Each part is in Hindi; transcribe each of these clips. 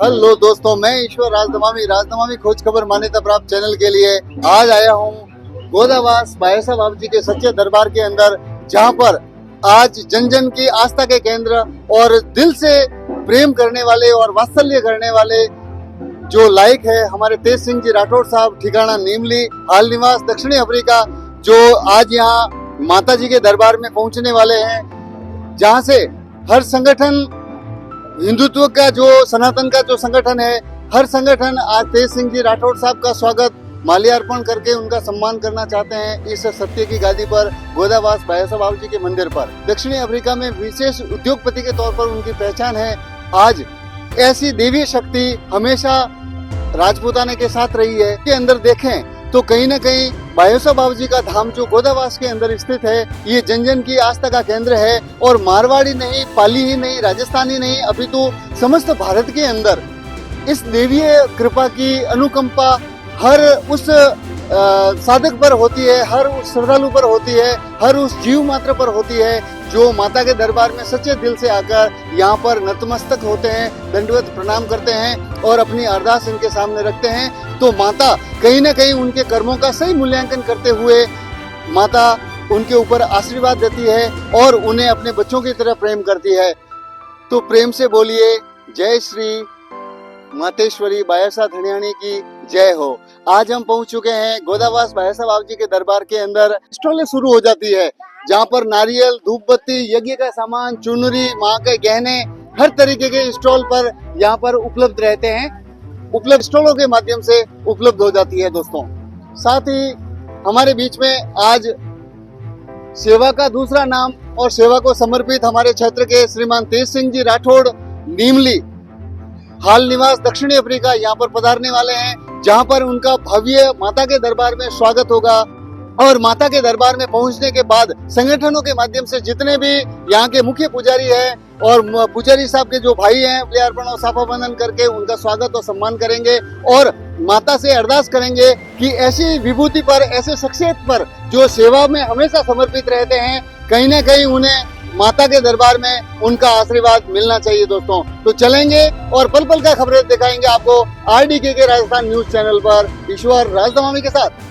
हेलो दोस्तों, मैं ईश्वर राजनवामी खोज खबर मान्यता प्राप्त चैनल के लिए आज आया हूँ गोदावास भाई साहब बाबू जी के सच्चे दरबार के अंदर, जहाँ पर आज जन जन की आस्था के केंद्र और दिल से प्रेम करने वाले और वात्सल्य करने वाले जो लायक है हमारे तेज सिंह जी राठौड़ साहब, ठिकाना नीमली, हाल निवास दक्षिणी अफ्रीका, जो आज यहाँ माता जी के दरबार में पहुंचने वाले हैं, जहाँ से हर संगठन, हिंदुत्व का जो सनातन का जो संगठन है, हर संगठन आज तेज सिंह जी राठौड़ साहब का स्वागत माल्यार्पण करके उनका सम्मान करना चाहते हैं इस सत्य की गादी पर, गोदावास भाई साहब बाबू जी के मंदिर पर। दक्षिणी अफ्रीका में विशेष उद्योगपति के तौर पर उनकी पहचान है। आज ऐसी देवी शक्ति हमेशा राजपूताने के साथ रही है। के अंदर देखें तो कहीं न कहीं भाई साहब बाबू जी का धाम जो गोदावास के अंदर स्थित है, ये जन जन की आस्था का केंद्र है। और मारवाड़ी नहीं, पाली ही नहीं, राजस्थानी नहीं, अभी तो समस्त भारत के अंदर इस देवीय कृपा की अनुकंपा हर उस साधक पर होती है, हर उस श्रद्धालु पर होती है, हर उस जीव मात्र पर होती है जो माता के दरबार में सच्चे दिल से आकर यहाँ पर नतमस्तक होते हैं, दंडवत प्रणाम करते हैं और अपनी अरदास इनके सामने रखते हैं। तो माता कहीं न कहीं उनके कर्मों का सही मूल्यांकन करते हुए माता उनके ऊपर आशीर्वाद देती है और उन्हें अपने बच्चों की तरह प्रेम करती है। तो प्रेम से बोलिए जय श्री मातेश्वरी बायासा धनियाणी की जय हो। आज हम पहुंच चुके हैं गोदावास भाई साहब बाबू जी के दरबार के अंदर। स्टॉलें शुरू हो जाती है जहां पर नारियल, धूपबत्ती, यज्ञ का सामान, चुनरी, माँ के गहने, हर तरीके के स्टॉल पर यहाँ पर उपलब्ध रहते हैं। उपलब्ध स्टॉलों के माध्यम से उपलब्ध हो जाती है दोस्तों। साथ ही हमारे बीच में आज सेवा का दूसरा नाम और सेवा को समर्पित हमारे क्षेत्र के श्रीमान तेज सिंह जी राठौड़, नीमली, हाल निवास दक्षिणी अफ्रीका, यहाँ पर पधारने वाले हैं, जहाँ पर उनका भव्य माता के दरबार में स्वागत होगा। और माता के दरबार में पहुंचने के बाद संगठनों के माध्यम से जितने भी यहाँ के मुख्य पुजारी हैं और पुजारी साहब के जो भाई हैं, माल्यार्पण और साफा बंधन करके उनका स्वागत और सम्मान करेंगे और माता से अरदास करेंगे कि ऐसी विभूति पर, ऐसे शख्सियत पर जो सेवा में हमेशा समर्पित रहते हैं, कहीं न कहीं उन्हें माता के दरबार में उनका आशीर्वाद मिलना चाहिए दोस्तों। तो चलेंगे और पल पल का खबरें दिखाएंगे आपको RDK के राजस्थान न्यूज चैनल पर, ईश्वर राजनवामी के साथ।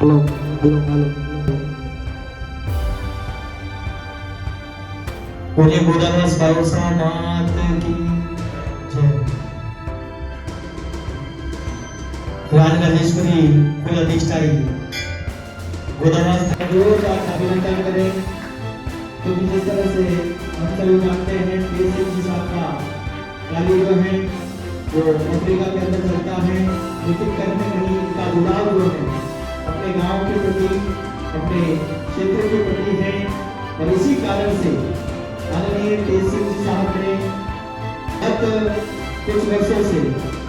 हेलो। बोलिए गोदावास भाई साहब मात की जय। राजराजेश्वरी कुल अधिष्ठाई गोदावास रोज आप अभिनंदन करें, क्योंकि जिस तरह से हम सभी जानते हैं तेज सिंह जी साहब का कार्य जो है वो अफ्रीका के अंदर चलता है, लेकिन कहीं न कहीं इनका जुड़ाव जो है अपने गांव के प्रति, अपने क्षेत्र के प्रति है। और इसी कारण से आदरणीय तेज सिंह जी साहब ने गत कुछ वर्षों से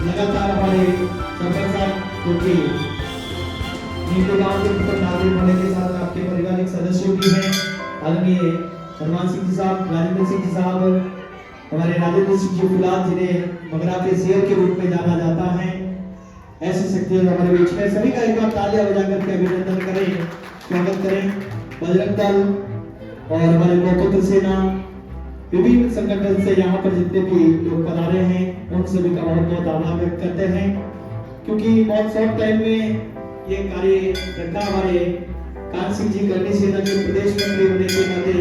लगातार हमारे सरपंच साहब, क्योंकि नीमली गांव के ऊपर नागरिक होने के साथ आपके पारिवारिक सदस्यों भी हैं, आदरणीय हनुमान सिंह जी साहब, राजेंद्र सिंह जी साहब, हमारे राजेंद्र सिंह जी फिलहाल जिन्हें मगरा के शेर के रूप में जाना जाता है, ऐसी शक्तियां हमारे बीच में, सभी का एक बार तालियां बजा करके अभिनंदन करें, स्वागत करें। बजरंग दल और हमारे गौतम सेना, विभिन्न संगठन से यहाँ पर जितने भी लोग पधारे हैं उन सभी का बहुत बहुत आभार व्यक्त करते हैं, क्योंकि बहुत शॉर्ट टाइम में ये कार्य रखा हमारे कान सिंह जी करनी सेना के प्रदेश मंत्री होने के नाते,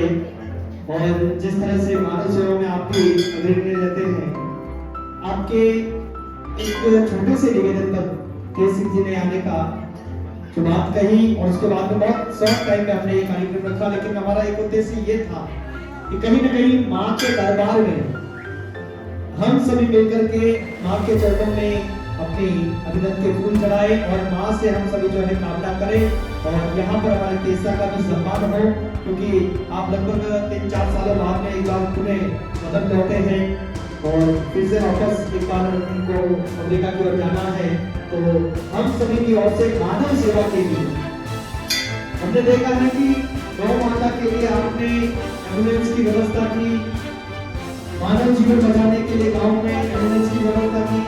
और जिस तरह से मानव सेवा में आप भी अग्रणी रहते हैं, आपके एक छोटे से निवेदन पर के सिंह जी ने आने का जो बात कही, और उसके बाद में बहुत शॉर्ट टाइम में हमने ये कार्यक्रम रखा, लेकिन हमारा एक उद्देश्य ये था कि कहीं न कहीं माँ के दरबार में हम सभी मिलकर के माँ के चरणों में अपनी अभिनंदन के फूल चढ़ाए और माँ से हम सभी जो है कामना करें, और यहाँ पर हमारे तेजा का भी सम्मान हो, क्योंकि आप लगभग 3-4 सालों बाद में एक बार पुनः वतन लौटे हैं और फिर से वापस एक बार उनको अमेरिका की ओर जाना है। तो हम सभी की ओर से मानव सेवा के लिए हमने देखा है कि गौ माता के लिए आपने एम्बुलेंस की व्यवस्था की, मानव जीवन बचाने के लिए गांव में एम्बुलेंस की व्यवस्था की,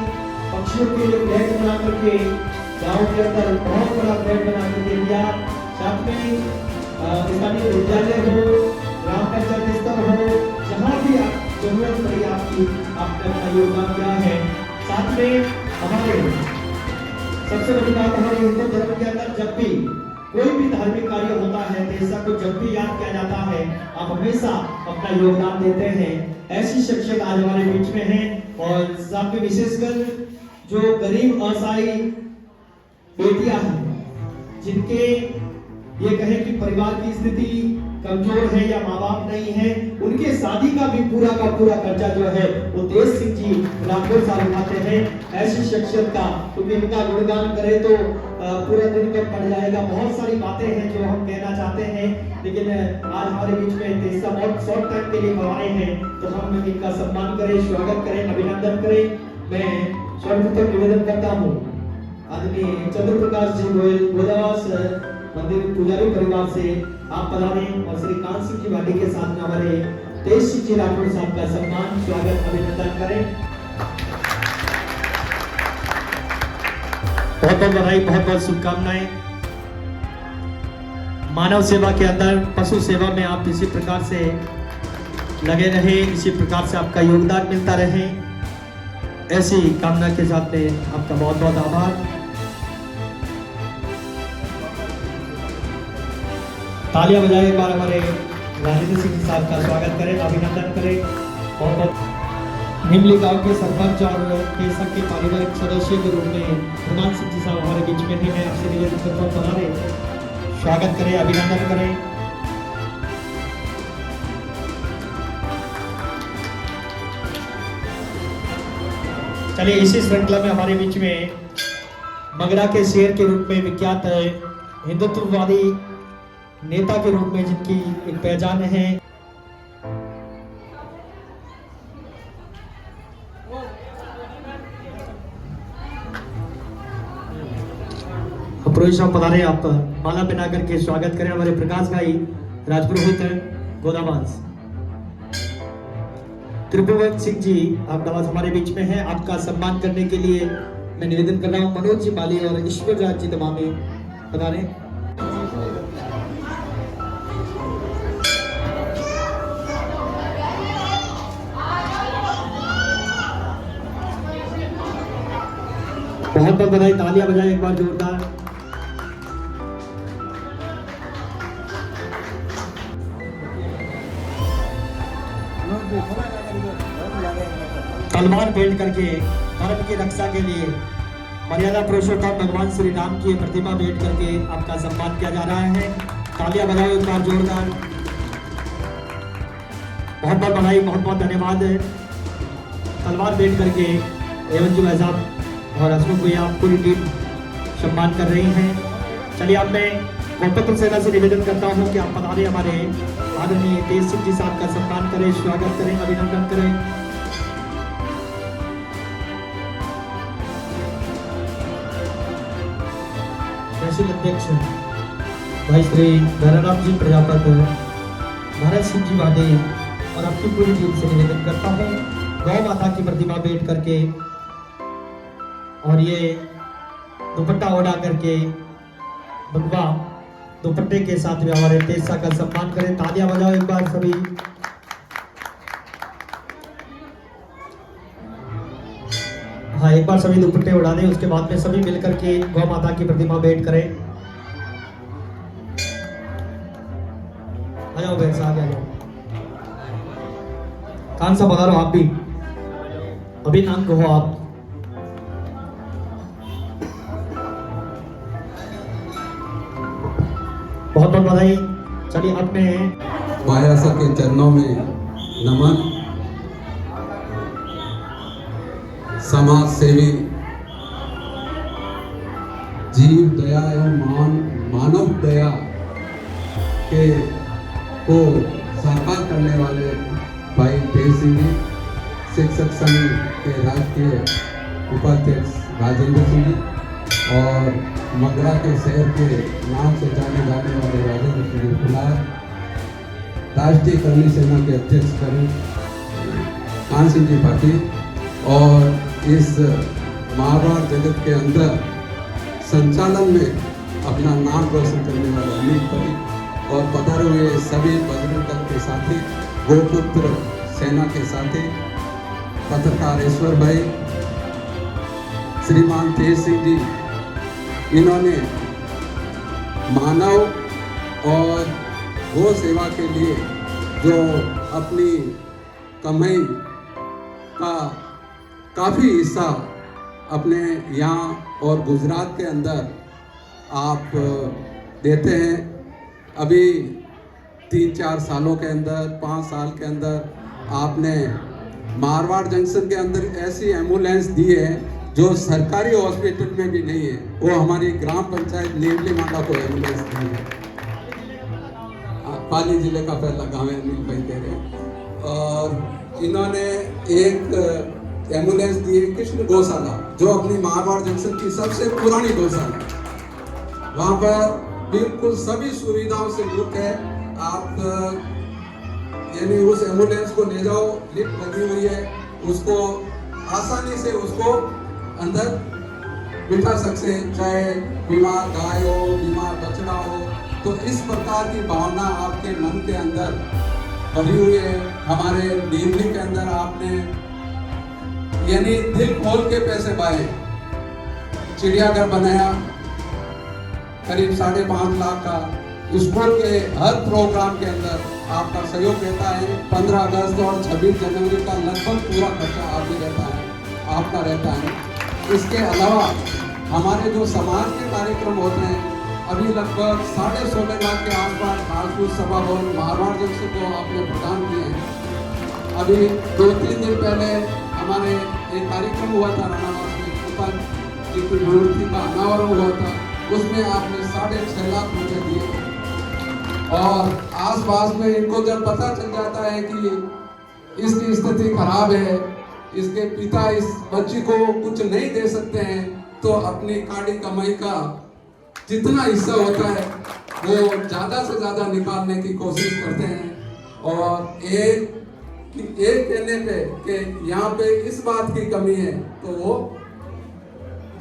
पक्षियों के लिए फ्लैट बना करके गांव के अंदर बहुत बड़ा फ्लैट बना करके दिया, साथ में स्थानीय विद्यालय हो, ग्राम पंचायत स्तर हो, जहाँ भी जरूरत पड़ी आपकी, आपने अपना योगदान दिया है। साथ में हमारे सबसे बड़ी बात, हमारे हिंदू धर्म के अंदर जब भी कोई भी धार्मिक कार्य होता है, तेजा को जब भी याद किया जाता है, आप हमेशा अपना योगदान देते हैं। ऐसी शख्सियत आज हमारे बीच में है, और साथ में विशेषकर जो गरीब असहाय बेटियां हैं, जिनके ये कहें कि परिवार की स्थिति कमजोर है या माँ बाप नहीं है, उनके शादी का भी पूरा का पूरा खर्चा जो है वो तेज सिंह जी राठौर साहब उठाते हैं। ऐसी शख्सियत का क्योंकि इनका गुणगान करे तो पूरा दिन में पड़ जाएगा, बहुत सारी बातें हैं जो हम कहना चाहते हैं, लेकिन आज हमारे बीच में तेजा बहुत शॉर्ट टाइम के लिए आए हैं, तो हम इनका सम्मान करें, स्वागत करें, अभिनंदन करें। मैं सर्वप्रथम निवेदन करता हूँ आदरणीय चंद्र प्रकाश जी गोयल गोदावास मंदिर पुजारी परिवार से आप पधारें और श्री कान सिंह जी वाडी के साथ में हमारे तेज सिंह जी राठौर साहब का सम्मान, स्वागत, अभिनंदन करें। बहुत बहुत बधाई, बहुत बहुत शुभकामनाएं। मानव सेवा के अंदर पशु सेवा में आप इसी प्रकार से लगे रहे, इसी प्रकार से आपका योगदान मिलता रहे, ऐसी कामना के साथ में आपका बहुत बहुत आभार। तालियां बजाए एक बार हमारे राजेंद्र सिंह साहब का स्वागत करें, अभिनंदन करें। बहुत बहुत निम्ली गांव के सरपंच और तेजा के पारिवारिक सदस्य के रूप में हनुमान सिंह जी साहब हमारे बीच में हैं, मैं आपसे निवेदन करता हूं पधारे, स्वागत करें, अभिनंदन करें। चलिए इसी श्रृंखला में हमारे बीच में मगरा के शेर के रूप में विख्यात हिंदुत्ववादी नेता के रूप में जिनकी एक पहचान है, पुरोहित साहब पधारे, आप माला पहना करके स्वागत करें हमारे प्रकाश भाई राजपुरोहित गोदावास। त्रिभुवन सिंह जी आप नवाज हमारे बीच में हैं, आपका सम्मान करने के लिए मैं निवेदन कर रहा हूं मनोज जी माली और ईश्वर राज जी दमामी पधारे। बहुत बहुत बधाई, तालियां बजाएं एक बार जोरदार। तलवार भेंट करके धर्म की रक्षा के लिए मर्यादा पुरुषोत्तम भगवान श्री राम की प्रतिमा भेंट करके आपका सम्मान किया जा रहा है। तालियां बजाओ एक बार जोरदार। बहुत बहुत बधाई, बहुत बहुत धन्यवाद। तलवार भेंट करके एवं जी भाई साहब और हसमुख भैया पूरी टीम सम्मान कर रही हैं। चलिए अब मैं गौतम सेना से निवेदन करता हूं कि आप पधारे, हमारे आदरणीय तेज सिंह जी साहब का सम्मान करें, स्वागत करें, अभिनंदन करें। तहसील अध्यक्ष भाई श्री धराराम जी प्रजापत, भारत सिंह जी वादे और आपकी पूरी टीम से निवेदन करता हूँ, गौ माता की प्रतिमा भेंट करके और ये दुपट्टा ओढ़ा करके बंगवा दुपट्टे के साथ में हमारे तेज शाह का सम्मान करें। तालियां बजाओ एक बार सभी। हाँ, एक बार सभी दुपट्टे उड़ा दें, उसके बाद में सभी मिलकर के गौ माता की प्रतिमा भेंट करें। आ जाओ बहन साहब, आ जाओ। कान सा बता रहा आप भी, अभी नाम कहो आप। बहुत बहुत बधाई। चलिए अपने बायासा के चरणों में नमन। समाज सेवी, जीव दया एवं मानव दया के को साकार करने वाले भाई तेज सिंह जी, शिक्षक संघ के राष्ट्रीय उपाध्यक्ष राजेंद्र सिंह जी और मगरा के शहर के नाम से जाने जाने वाले राजेंद्र सिंह फुलार, राष्ट्रीय कर्मी सेना के अध्यक्ष करण कान सिंह जी पाटिल और इस मारवाड़ जगत के अंदर संचालन में अपना नाम रोशन करने वाले अमित परी और पधारे हुए सभी बजरंग दल के साथी, गोपुत्र सेना के साथी, पत्रकार ईश्वर भाई, श्रीमान तेज सिंह जी, इन्होंने मानव और गौ सेवा के लिए जो अपनी कमाई का काफ़ी हिस्सा अपने यहाँ और गुजरात के अंदर आप देते हैं। अभी 3-4 सालों के अंदर, 5 साल के अंदर आपने मारवाड़ जंक्शन के अंदर ऐसी एम्बुलेंस दी है जो सरकारी हॉस्पिटल में भी नहीं है, वो हमारी ग्राम पंचायत नीमली मांडा को एम्बुलेंस दी है। पाली जिले का पहला गाँव है अनिल भाई कह रहे। और इन्होंने एक एम्बुलेंस दी है कृष्ण गौशाला, जो अपनी मारवाड़ जंक्शन की सबसे पुरानी गौशाला, वहाँ पर बिल्कुल सभी सुविधाओं से युक्त है। आप यानी उस एम्बुलेंस को ले जाओ, लिफ्ट लगी हुई है, उसको आसानी से उसको अंदर बिठा सकते हैं, चाहे बीमार गाय हो, बीमार बछड़ा हो। तो इस प्रकार की भावना आपके मन के अंदर भरी हुई है। हमारे नीमली के अंदर आपने यानी दिल खोल के पैसे पाए, चिड़ियाघर बनाया करीब 5.5 लाख का, स्कूल के हर प्रोग्राम के अंदर आपका सहयोग रहता है। 15 अगस्त और 26 जनवरी का लगभग पूरा खर्चा आप ही रहता है, आपका रहता है। इसके अलावा हमारे जो समाज के कार्यक्रम होते हैं, अभी लगभग 16.5 लाख के आसपास राजपूत सभा भवन मारवाड़ जंक्शन को आपने प्रदान किए हैं। अभी 2-3 दिन पहले हमारे एक कार्यक्रम हुआ था रानावास में, गोपाल जी की मूर्ति का अनावरण हुआ था, उसमें आपने 6.5 लाख रुपए दिए। और आसपास में इनको जब पता चल जाता है कि इसकी स्थिति खराब है, इसके पिता इस बच्ची को कुछ नहीं दे सकते हैं, तो अपनी काड़ी कमाई का जितना हिस्सा होता है वो ज़्यादा से ज़्यादा निकालने की कोशिश करते हैं। और एक कहने पे कि यहाँ पे इस बात की कमी है तो वो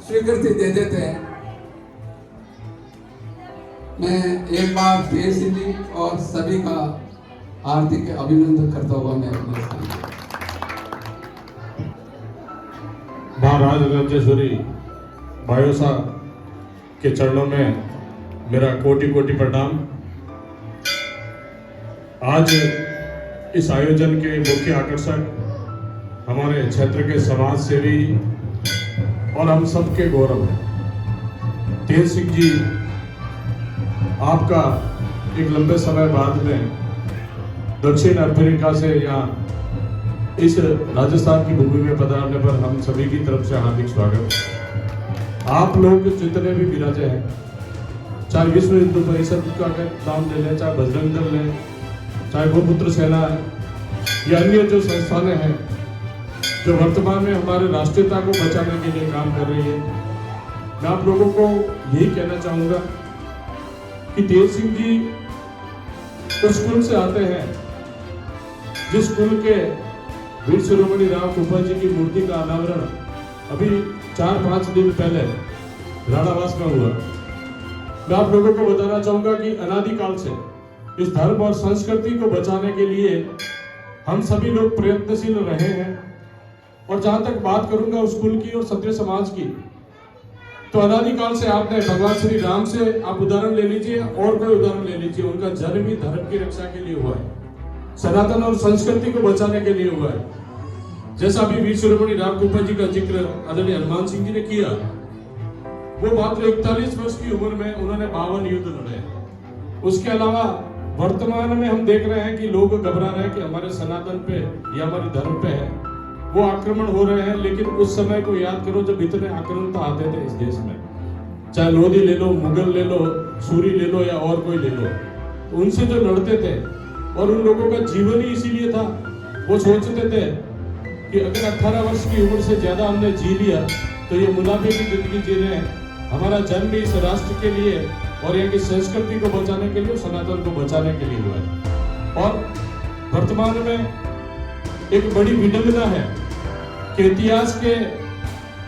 स्वीकृति दे देते हैं। मैं एक बार तेज सिंह जी और सभी का हार्दिक अभिनंदन करता हुआ मैं अपने महाराज रंजेश्वरी बायोसा के चरणों में मेरा कोटि कोटि प्रणाम। आज इस आयोजन के मुख्य आकर्षक हमारे क्षेत्र के समाज सेवी और हम सबके गौरव हैं तेज सिंह जी। आपका एक लंबे समय बाद में दक्षिण अफ्रीका से यहाँ इस राजस्थान की भूमि में पधारने पर हम सभी की तरफ से हार्दिक स्वागत। आप लोग जितने भी विराजे हैं, चाहे विश्व हिंदू परिषद का नाम ले लें, चाहे बजरंग दल लें, चाहे गोपुत्र सेना है या अन्य जो संस्थानें हैं जो वर्तमान में हमारे राष्ट्रीयता को बचाने के लिए काम कर रही है, मैं आप लोगों को यही कहना चाहूँगा कि तेज सिंह जी उस स्कूल से आते हैं जिस स्कूल के वीर शिरोमणि राव कुंभा जी की मूर्ति का अनावरण अभी 4-5 दिन पहले राणावास में हुआ। मैं आप लोगों को बताना चाहूंगा कि अनादिकाल से इस धर्म और संस्कृति को बचाने के लिए हम सभी लोग प्रयत्नशील रहे हैं। और जहां तक बात करूंगा उस कुल की और क्षत्रिय समाज की, तो अनादिकाल से आपने भगवान श्री राम से आप उदाहरण ले लीजिए और कोई उदाहरण ले लीजिए, उनका जन्म ही धर्म की रक्षा के लिए हुआ है, सनातन और संस्कृति को बचाने के लिए हुआ है। जैसा अभी वीर शिरोमणि राम गोपाल जी का जिक्र आदरणीय हनुमान सिंह जी ने किया, वो मात्र 41 वर्ष की उम्र में उन्होंने 52 युद्ध लड़े। उसके अलावा वर्तमान में हम देख रहे हैं कि लोग घबरा रहे हैं कि हमारे सनातन पे या हमारे धर्म पे है वो आक्रमण हो रहे हैं। लेकिन उस समय को याद करो जब इतने आक्रमण आते थे इस देश में, चाहे लोधी ले लो, मुगल ले लो, सूरी ले लो या और कोई ले लो, तो उनसे जो लड़ते थे और उन लोगों का जीवन ही इसीलिए था, वो सोचते थे कि अगर 18 वर्ष की उम्र से ज्यादा हमने जी लिया तो ये मुनाफे की जिंदगी जी रहे हैं। हमारा जन्म इस राष्ट्र के लिए और यहाँ की संस्कृति को बचाने के लिए, सनातन को बचाने के लिए हुआ है। और वर्तमान में एक बड़ी विडंबना है कि इतिहास के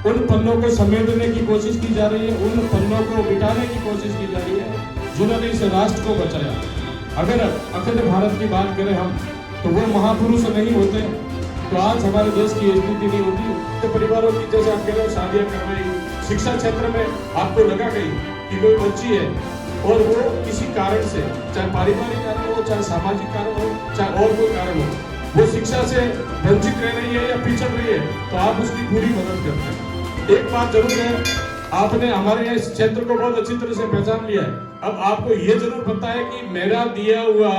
उन पन्नों को समेटने की कोशिश की जा रही है, उन पन्नों को मिटाने की कोशिश की जा रही है जिन्होंने इस राष्ट्र को बचाया। अगर अखंड भारत की बात करें हम, तो वो महापुरुष नहीं होते तो आज हमारे देश की स्थिति नहीं होती। तो परिवारों की जैसे आप कह रहे हो शादियां करवाई, शिक्षा क्षेत्र में आपको लगा गई कि कोई बच्ची है और वो किसी कारण से, चाहे पारिवारिक कारण हो, चाहे सामाजिक कारण हो, चाहे और कोई कारण हो, वो शिक्षा से वंचित रह रही है या पिछड़ रही है, तो आप उसकी पूरी मदद करते हैं। एक बात जरूर है, आपने हमारे यहाँ इस क्षेत्र को बहुत अच्छी तरह से पहचान लिया है। अब आपको ये जरूर पता है कि मेरा दिया हुआ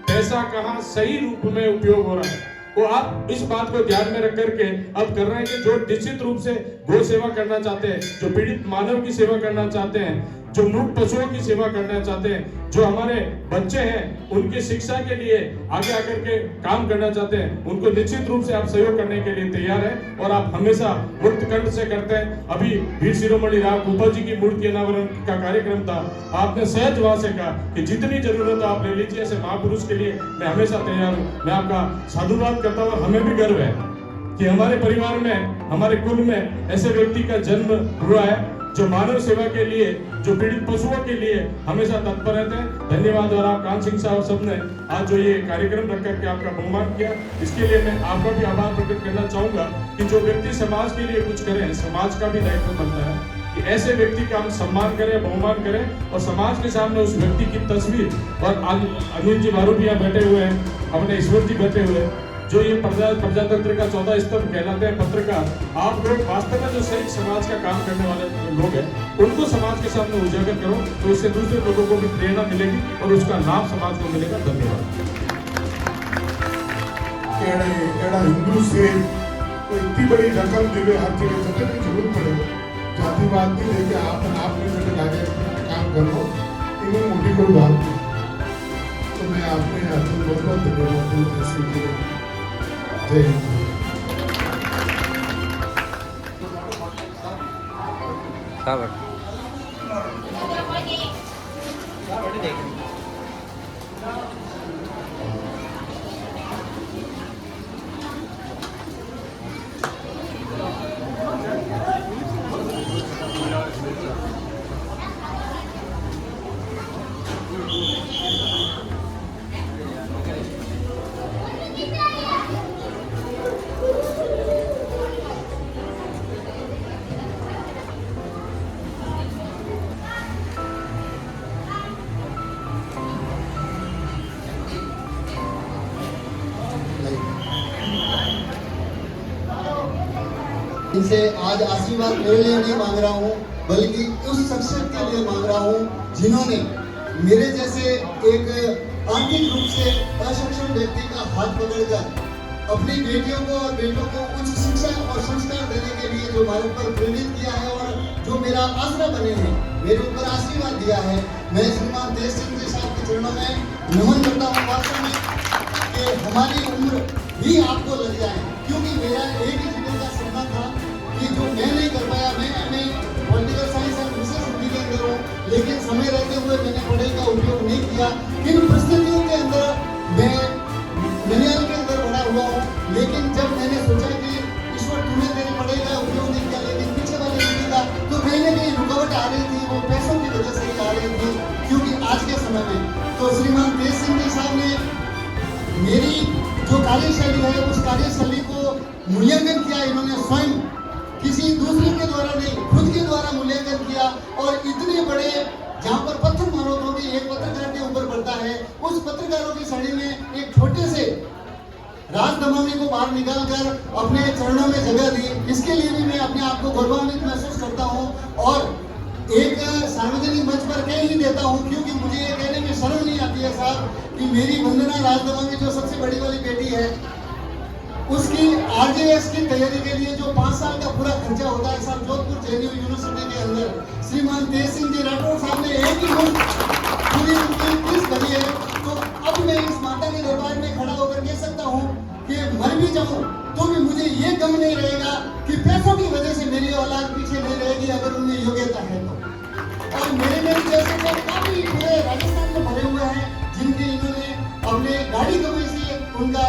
पैसा कहाँ सही रूप में उपयोग हो रहा है। वो आप इस बात को ध्यान में रख करके अब कर रहे हैं कि जो निश्चित रूप से गौ सेवा करना चाहते हैं, जो पीड़ित मानव की सेवा करना चाहते हैं, जो मूक पशुओं की सेवा करना चाहते हैं, जो हमारे बच्चे हैं उनकी शिक्षा के लिए आगे आकर के काम करना चाहते हैं, उनको निश्चित रूप से आप सहयोग करने के लिए तैयार हैं और आप हमेशा मुक्त कंठ से करते हैं। अभी वीर शिरोमणि राव गोपाल जी की मूर्ति अनावरण का कार्यक्रम था, आपने सहज वहां से कहा कि जितनी जरूरत आप ले लीजिए, ऐसे महापुरुष के लिए मैं हमेशा तैयार हूँ। मैं आपका साधुवाद करता हूँ और हमें भी गर्व है कि हमारे परिवार में, हमारे कुल में ऐसे व्यक्ति का जन्म हुआ है जो मानव सेवा के लिए, जो पीड़ित पशुओं के लिए हमेशा तत्पर रहते हैं। धन्यवाद। और आप कान सिंह साहब सब ने आज जो ये कार्यक्रम रख करके आपका बहुमान किया, इसके लिए मैं आपका भी आभार प्रकट करना चाहूंगा कि जो व्यक्ति समाज के लिए कुछ करें, समाज का भी दायित्व बनता है कि ऐसे व्यक्ति का हम सम्मान करें, बहुमान करें और समाज के सामने उस व्यक्ति की तस्वीर। और अनिल जी मारू भी यहाँ बैठे हुए हैं, अपने ईश्वर जी बैठे हुए हैं, जो ये प्रजातंत्र का 14 स्तंभ कहलाते हैं पत्रकार, आप लोग वास्तव में जो सही समाज का काम करने वाले लोग हैं, उनको समाज के सामने उजागर करो, तो इससे दूसरे लोगों को भी प्रेरणा मिलेगी और उसका लाभ समाज को मिलेगा। धन्यवाद। हिंदू से तो इतनी बड़ी रकम देवे हर जगह जब तक जरूरत पड़े, जातिवाद नहीं लेके आप में आगे काम करो, इतनी मोटी कोई बात नहीं। तो मैं आपने बहुत धन्यवाद। जय हिंद। इनसे आज आशीर्वाद मेरे लिए नहीं मांग रहा हूँ, बल्कि उस शख्सियत के लिए मांग रहा हूँ जिन्होंने मेरे जैसे एक आर्थिक रूप से असक्षम व्यक्ति का हाथ पकड़कर अपनी बेटियों को और बेटों को उच्च शिक्षा और संस्कार देने के लिए जो मेरे ऊपर प्रेरित किया है और जो मेरा आसरा बने हैं, मेरे ऊपर आशीर्वाद दिया है। मैं श्रीमान देश सिंह जी साहब के चरणों में नमन करता हूँ वास्तव में कि हमारी उम्र भी आपको लग जाए, क्योंकि मेरा एक ही जीवन का सपना था कि जो मैं नहीं कर पाया, मैं पॉलिटिकल साइंस और विशेष हिंदी के अंदर हूँ, लेकिन समय रहते हुए मैंने पढ़ाई का उपयोग नहीं किया। किन परिस्थितियों के अंदर मैं ननियाल के अंदर बड़ा हुआ हूँ, लेकिन जब मैंने सोचा कि ईश्वर तूने तेरी पढ़ाई का उपयोग नहीं किया, लेकिन पीछे वाले पीढ़ी का तो कहीं ना कहीं रुकावट आ रही मेरी जो कार्यशैली है उस कार्यशैली को मूल्यांकन किया इन्होंने स्वयं, किसी दूसरे के द्वारा नहीं, खुद के द्वारा मूल्यांकन किया। और इतने बड़े जहाँ पर पत्थर मारो तो भी एक पत्रकार के ऊपर पड़ता है, उस पत्रकारों की श्रेणी में एक छोटे से राजदमामी को बाहर निकालकर अपने चरणों में जगह दी। इसके लिए भी मैं अपने आप को गौरवान्वित महसूस करता हूँ और एक सार्वजनिक मंच पर कह ही देता हूँ, क्योंकि मुझे ये कहने में शर्म नहीं आती है साहब कि मेरी वंदना राजदमामी जो सबसे बड़ी वाली बेटी है, उसकी आरजेएस की तैयारी के लिए जो 5 साल का पूरा खर्चा होता है साहब, जोधपुर जेएनयू यूनिवर्सिटी के अंदर श्रीमान तेज सिंह जी राठौर साहब ने एक ही पूरी उनकी फीस भरी है। तो अब मैं इस माता के दरबार में खड़ा होकर कह सकता हूँ कि मर भी जाऊँ तो भी मुझे ये गम नहीं रहेगा कि पैसों की वजह से मेरी औलाद पीछे नहीं रहेगी, अगर उनमें योग्यता है तो। और मेरे में जैसे तो काफी पूरे राजस्थान में भरे हुए हैं जिनके इन्होंने अपने गाड़ी कमाई से उनका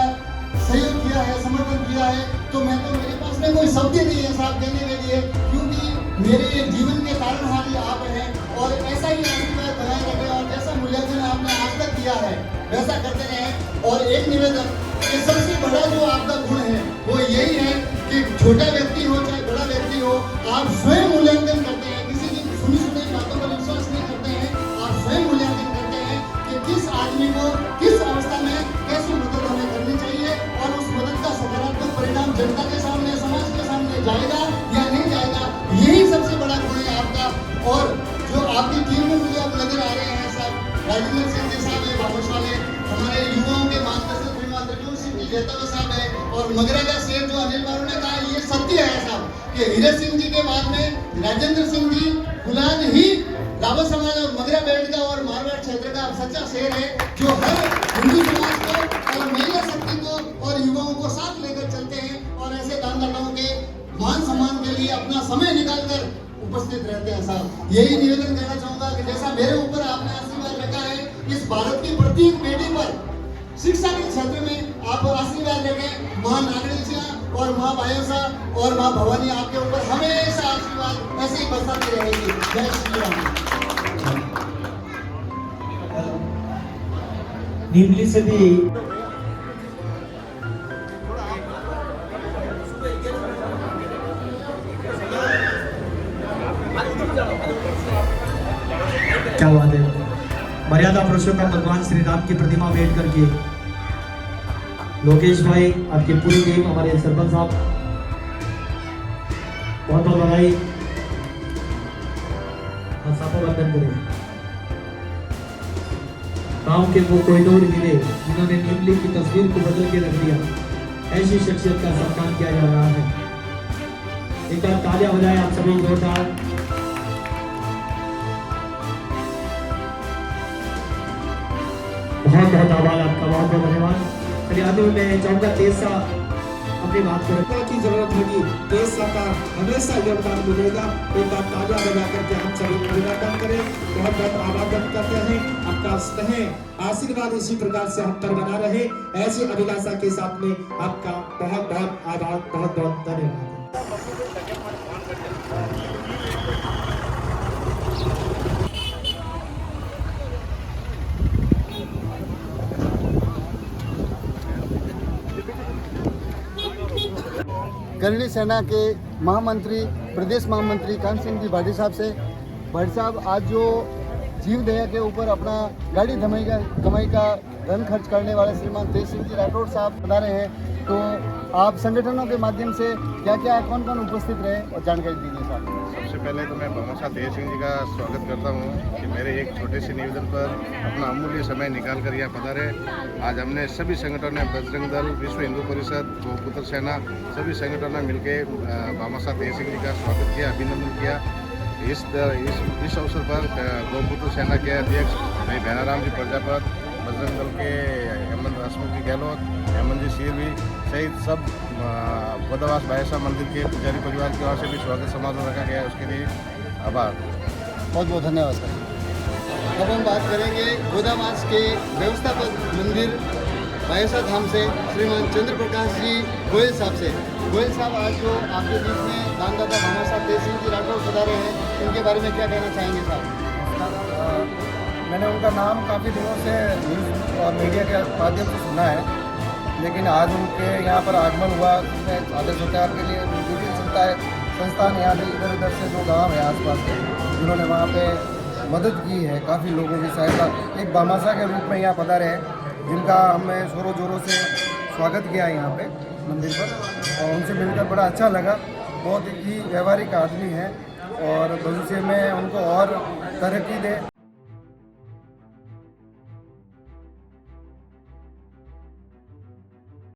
सहयोग किया है, समर्थन किया है। तो मैं तो, मेरे पास में कोई शब्द ही नहीं है साहब कहने के लिए, क्योंकि मेरे जीवन के तारणहार आप हैं और ऐसा ही आशीर्वाद बनाए रखें और जैसा मूल्यांकन आपने आज तक किया है वैसा करते रहें। और एक निवेदन कि सबसे बड़ा जो आपका गुण है वो यही है कि छोटा व्यक्ति हो चाहे बड़ा व्यक्ति हो, आप स्वयं मूल्यांकन करते हैं, किसी की सुनी सुनी बातों पर विश्वास नहीं करते हैं, आप स्वयं मूल्यांकन करते हैं कि किस आदमी को किस अवस्था में कैसी मदद हमें करनी चाहिए और उस मदद का सकारात्मक परिणाम जनता के सामने, समाज के सामने जाएगा या नहीं जाएगा, यही सबसे बड़ा गुण है आपका। और जो आपकी टीम में मुझे अब नजर आ रहे हैं साहब, राजेंद्र सिंह जी साहब है भावश वाले, हमारे युवाओं के मार्गदर्शक श्रीमान त्रिपुर सिंह जी जैतव साहब है, और मगरा का शेर जो अनिल बारू ने कहा, ये सत्य है साहब कि हीरक सिंह जी के बाद में राजेंद्र सिंह जी गुलान ही रावत समाज और मगरा बेल्ट का और मारवाड़ क्षेत्र का सच्चा शेर है, जो हर हिंदू समाज को और महिला शक्ति को और युवाओं को साथ लेकर चलते हैं और ऐसे दानदाताओं के मान सम्मान के लिए अपना समय निकालकर उपस्थित रहते हैं साहब। यही निवेदन करना चाहूंगा कि जैसा मेरे ऊपर आपने आशीर्वाद रखा है, इस भारत की प्रत्येक बेटी पर शिक्षा के क्षेत्र में आप आशीर्वाद रखें। मां नागरिका और मां बायोसा और मां भवानी आपके ऊपर हमेशा आशीर्वाद ऐसे ही बरसाती रहेगी। जय श्री राम। नीमली से भी क्या बात है। मर्यादा पुरुषोत्तम भगवान श्री राम की प्रतिमा भेंट करके लोकेश भाई, आपकी पूरी टीम, हमारे सरपंच साहब, बहुत बहुत बधाई। वंदन करें गांव के वो कोहिनूर हीरे जिन्होंने नीमली की तस्वीर को बदल के रख दिया, ऐसी शख्सियत का सम्मान किया जा रहा है। एक बार तालियां बजाएं आप सभी जोरदार। बहुत बहुत आभार आपका, बहुत बहुत धन्यवाद। चलिए आते हुए मैं चाहूंगा तेज सा अपनी बात करें की जरूरत होगी, तेज सा का हमेशा योगदान मिलेगा। एक बार तालियां बजा करके हम सभी अभिनंदन करें, बहुत बहुत आभार व्यक्त करते हैं। आपका स्नेह आशीर्वाद इसी प्रकार से हम पर बना रहे, ऐसी अभिलाषा के साथ में आपका बहुत बहुत आभार, बहुत बहुत धन्यवाद। करणी सेना के महामंत्री, प्रदेश महामंत्री कांत सिंह जी भाटी साहब से, भाटी साहब आज जो जीव दया के ऊपर अपना गाड़ी कमाई का धन खर्च करने वाले श्रीमान तेज सिंह जी राठौर साहब बता रहे हैं, तो आप संगठनों के माध्यम से क्या क्या कौन कौन उपस्थित रहे और जानकारी दीजिए साहब। सबसे पहले तो मैं भमसा तेज सिंह जी का स्वागत करता हूँ कि मेरे एक छोटे से निवेदन पर अपना अमूल्य समय निकाल कर यहाँ पधारे। आज हमने सभी संगठनों ने, बजरंग दल, विश्व हिंदू परिषद, गौपुत्र सेना, सभी संगठनों ने मिलकर भमसा तेज सिंह जी का स्वागत किया, अभिनंदन किया। इस अवसर पर गौपुत्र सेना के अध्यक्ष भाई भैनाराम जी प्रजापत, बजरंग दल के हेमंत हसमुख जी गहलोत, हेमंत जी सिरवी सहित सब गोदावास बायसा मंदिर के पुजारी परिवार की ओर से भी स्वागत समारोह रखा गया है, उसके लिए आभार। बहुत बहुत धन्यवाद सर। अब हम बात करेंगे गोदावास के व्यवस्थापक मंदिर बायसा धाम से श्रीमान चंद्र प्रकाश जी गोयल साहब से। गोयल साहब, आज जो आपके बीच में दानदाता भमसा तेज सिंह जी राठौर पधारे हैं, इनके बारे में क्या कहना चाहेंगे साहब। मैंने उनका नाम काफ़ी दिनों से न्यूज़ और मीडिया के माध्यम से सुना है लेकिन आज उनके यहाँ पर आगमन हुआ, उसमें आदर सत्कार के लिए विभिन्न संस्थान यहाँ पे इधर उधर से जो गांव है आसपास के, जिन्होंने वहाँ पे मदद की है, काफ़ी लोगों की सहायता एक भामाशाह के रूप में यहाँ पधारे हैं, जिनका हमें जोरों जोरों से स्वागत किया यहाँ पे मंदिर पर, और उनसे मिलकर बड़ा अच्छा लगा। बहुत ही व्यवहारिक आदमी है और भविष्य में उनको और तरक्की दे।